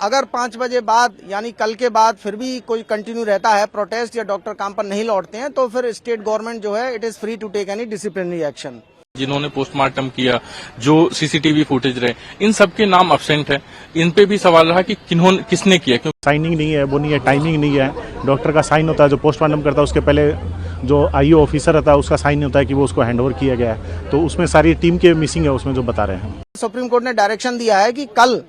अगर 5 बजे बाद यानी कल के बाद फिर भी कोई कंटिन्यू रहता है प्रोटेस्ट या डॉक्टर काम पर नहीं लौटते हैं, तो फिर स्टेट गवर्नमेंट जो है it is free to take any disciplinary action. जिन्होंने पोस्टमार्टम किया, जो सीसीटीवी फुटेज रहे, इन सबके नाम अब्सेंट है। इन पे भी सवाल रहा कि किसने किया, क्यों साइनिंग नहीं है, वो नहीं है, टाइमिंग नहीं है। डॉक्टर का साइन होता है, जो पोस्टमार्टम करता है उसके पहले जो आईओ ऑफिसर रहता है उसका साइन होता है कि वो उसको हैंडओवर किया गया है। तो उसमें सारी टीम के मिसिंग है उसमें जो बता रहे हैं। सुप्रीम कोर्ट ने डायरेक्शन दिया है कि कल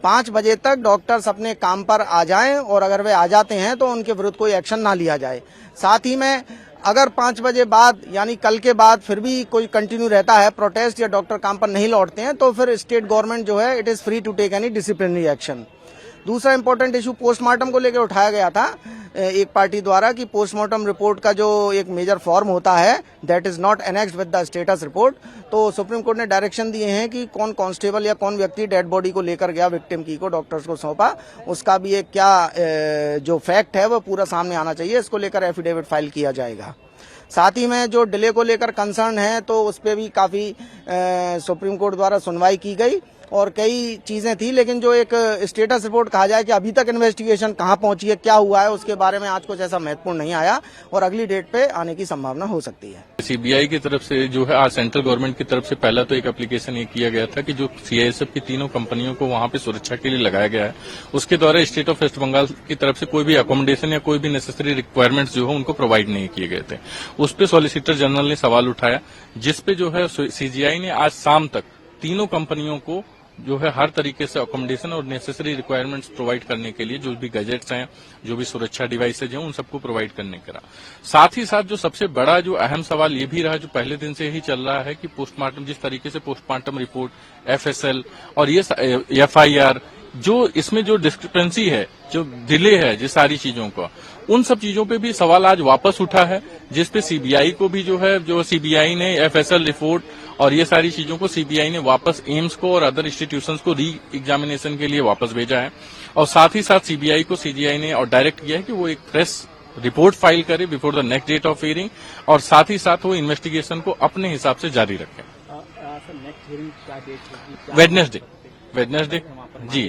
5 बजे तक डॉक्टर्स अपने काम पर आ जाएं और अगर वे आ जाते हैं तो उनके विरुद्ध कोई एक्शन ना लिया जाए। साथ ही में अगर 5 बजे बाद यानी कल के बाद फिर भी कोई कंटिन्यू रहता है प्रोटेस्ट या डॉक्टर काम पर नहीं लौटते हैं, तो फिर स्टेट गवर्नमेंट जो है it is free to take any disciplinary action. दूसरा इंपॉर्टेंट इशू पोस्टमार्टम को लेकर उठाया गया था एक पार्टी द्वारा कि पोस्टमार्टम रिपोर्ट का जो एक मेजर फॉर्म होता है that is not annexed with the status report. तो सुप्रीम कोर्ट ने डायरेक्शन दिए हैं कि कौन कांस्टेबल या कौन व्यक्ति डेड बॉडी को लेकर गया विक्टिम की को डॉक्टर्स को सौंपा, उसका भी एक क्या जो फैक्ट है वो पूरा सामने आना चाहिए। इसको लेकर एफिडेविट फाइल किया जाएगा। साथ ही में जो डिले को लेकर कंसर्न है तो उस पर भी काफी सुप्रीम कोर्ट द्वारा सुनवाई की गई और कई चीजें थी, लेकिन जो एक स्टेटस रिपोर्ट कहा जाए कि अभी तक इन्वेस्टिगेशन कहां पहुंची है, क्या हुआ है, उसके बारे में आज कुछ ऐसा महत्वपूर्ण नहीं आया और अगली डेट पे आने की संभावना हो सकती है। सीबीआई की तरफ से जो है आज सेंट्रल गवर्नमेंट की तरफ से पहला तो एक एप्लीकेशन ये किया गया था कि जो सीआईएसएफ की तीनों कंपनियों को वहां पे सुरक्षा के लिए लगाया गया है, उसके द्वारा स्टेट ऑफ वेस्ट बंगाल की तरफ से कोई भी अकोमोडेशन या कोई भी नेसेसरी रिक्वायरमेंट्स जो है उनको प्रोवाइड नहीं किए गए थे। उस पर सॉलिसिटर जनरल ने सवाल उठाया, जिसपे जो है सीजीआई ने आज शाम तक तीनों कंपनियों को जो है हर तरीके से अकोमोडेशन और नेसेसरी रिक्वायरमेंट्स प्रोवाइड करने के लिए जो भी गैजेट्स हैं, जो भी सुरक्षा डिवाइसेज हैं, उन सबको प्रोवाइड करने का। साथ ही साथ जो सबसे बड़ा जो अहम सवाल ये भी रहा, जो पहले दिन से ही चल रहा है कि पोस्टमार्टम जिस तरीके से पोस्टमार्टम रिपोर्ट, एफएसएल और ये एफआईआर, जो इसमें जो डिस्क्रिपेंसी है, जो डिले है जिस सारी चीजों का, उन सब चीजों पे भी सवाल आज वापस उठा है, जिसपे सीबीआई को भी जो है जो सीबीआई ने एफएसएल रिपोर्ट और ये सारी चीजों को सीबीआई ने वापस एम्स को और अदर इंस्टीट्यूशंस को री एग्जामिनेशन के लिए वापस भेजा है। और साथ ही साथ सीबीआई को सीजीआई ने और डायरेक्ट किया है कि वो एक प्रेस रिपोर्ट फाइल करे before the next date of hearing और साथ ही साथ वो इन्वेस्टिगेशन को अपने हिसाब से जारी रखें। वेडनेसडे जी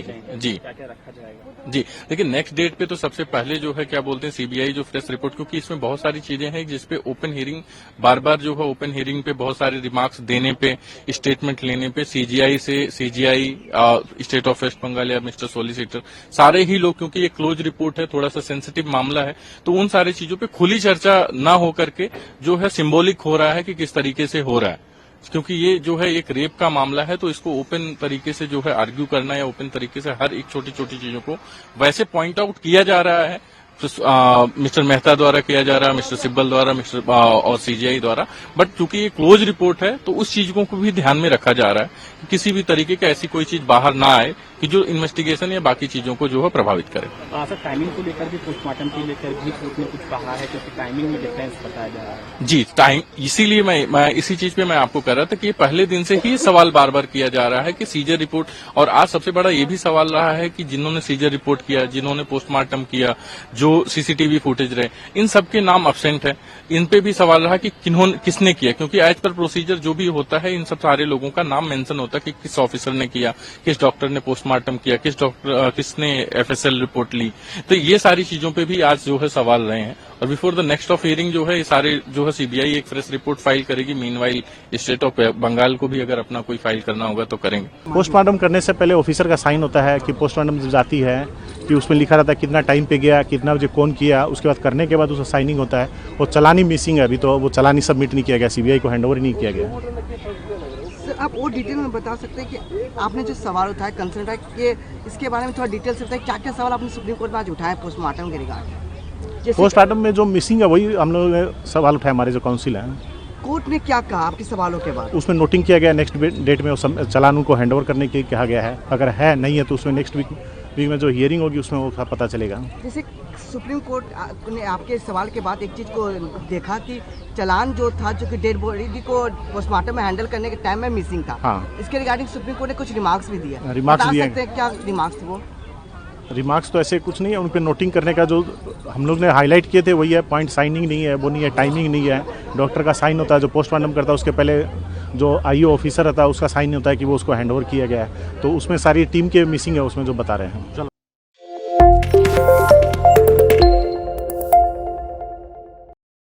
लेकिन नेक्स्ट डेट पे तो सबसे पहले जो है क्या बोलते हैं सीबीआई जो प्रेस रिपोर्ट, क्योंकि इसमें बहुत सारी चीजें हैं जिसपे ओपन हियरिंग बार बार जो है ओपन हियरिंग पे बहुत सारे रिमार्क्स देने पे, स्टेटमेंट लेने पे CGI state of West Bengal या मिस्टर सोलिसिटर सारे ही लोग, क्योंकि ये क्लोज रिपोर्ट है, थोड़ा सा सेंसिटिव मामला है, तो उन सारी चीजों पे खुली चर्चा न हो करके जो है सिंबॉलिक हो रहा है कि किस तरीके से हो रहा है, क्योंकि ये जो है एक रेप का मामला है, तो इसको ओपन तरीके से जो है आर्ग्यू करना या ओपन तरीके से हर एक छोटी छोटी चीजों को वैसे पॉइंट आउट किया जा रहा है, मिस्टर मेहता द्वारा किया जा रहा है, मिस्टर सिब्बल द्वारा, मिस्टर और सीजीआई द्वारा, बट क्योंकि ये क्लोज रिपोर्ट है तो उस चीजों को भी ध्यान में रखा जा रहा है कि किसी भी तरीके की ऐसी कोई चीज बाहर ना आए कि जो इन्वेस्टिगेशन या बाकी चीजों को जो है प्रभावित करे। सर, टाइमिंग को लेकर भी पोस्टमार्टम को लेकर भी कोर्ट ने कुछ कहा है, क्योंकि टाइमिंग में डिफरेंस बताया जा रहा है। जी, टाइम, इसीलिए मैं इसी चीज पे मैं आपको कह रहा था कि पहले दिन से ही सवाल बार बार किया जा रहा है कि सीजर रिपोर्ट, और आज सबसे बड़ा ये भी सवाल रहा है कि जिन्होंने सीजर रिपोर्ट किया, जिन्होंने पोस्टमार्टम किया, जो सीसीटीवी फुटेज रहे, इन सबके नाम अब्सेंट है। इन पे भी सवाल रहा कि किसने किया, क्योंकि एज पर प्रोसीजर जो भी होता है इन सब सारे लोगों का नाम मेंशन होता है कि किस ऑफिसर ने किया, किस डॉक्टर ने पोस्टमार्टम किया, किसने एफएसएल रिपोर्ट ली, तो ये सारी चीजों पे भी आज जो है सवाल रहे हैं। और before the next of hearing जो है ये सारे जो है सीबीआई एक फ्रेश रिपोर्ट फाइल करेगी। मीनवाइल स्टेट ऑफ बंगाल को भी अगर अपना कोई फाइल करना होगा तो करेंगे। पोस्टमार्टम करने से पहले ऑफिसर का साइन होता है कि पोस्टमार्टम जब जाती है कि उसमें लिखा रहता है कितना टाइम पे गया, कितना बजे कौन किया, उसके बाद करने के बाद उसका साइनिंग होता है। वो चलानी मिसिंग है, अभी तो वो चलानी सबमिट नहीं किया गया, सीबीआई को हैंडओवर नहीं किया गया। आप और डिटेल में बता सकते हैं कि आपने जो सवाल उठाया, कंसर्न उठाया, कि इसके बारे में थोड़ा डिटेल से बताएं, क्या क्या सवाल आपने सुप्रीम कोर्ट में आज उठाया पोस्टमार्टम के रिगार्ड? पोस्टमार्टम में जो मिसिंग है वही हम लोगों ने सवाल उठाया, हमारे जो काउंसिल है। कोर्ट ने क्या कहा आपके सवालों के बाद? उसमें नोटिंग किया गया, नेक्स्ट डेट में चालान उनको हैंडओवर करने के कहा गया है। अगर है नहीं है तो उसमें नेक्स्ट वीक में जो हियरिंग होगी उसमें वो पता चलेगा। जैसे सुप्रीम कोर्ट ने आपके सवाल के बाद एक चीज को देखा कि चालान जो था, जो कि डेड बॉडी को पोस्टमार्टम में हैंडल करने के टाइम में मिसिंग था। हाँ। इसके रिगार्डिंग सुप्रीम कोर्ट ने कुछ रिमार्क्स भी दिए। रिमार्क्स दिए, क्या रिमार्क्स थे वो? रिमार्क्स तो ऐसे कुछ नहीं है, उन पर नोटिंग करने का जो हम लोग ने हाईलाइट किए थे वही है। पॉइंट साइनिंग नहीं है, वो नहीं है, टाइमिंग नहीं है, डॉक्टर का साइन होता है, जो पोस्टमार्टम करता है उसके पहले जो आईओ ऑफिसर रहता है उसका साइन होता है कि वो उसको हैंडओवर किया गया है। तो उसमें सारी टीम के मिसिंग है उसमें जो बता रहे हैं।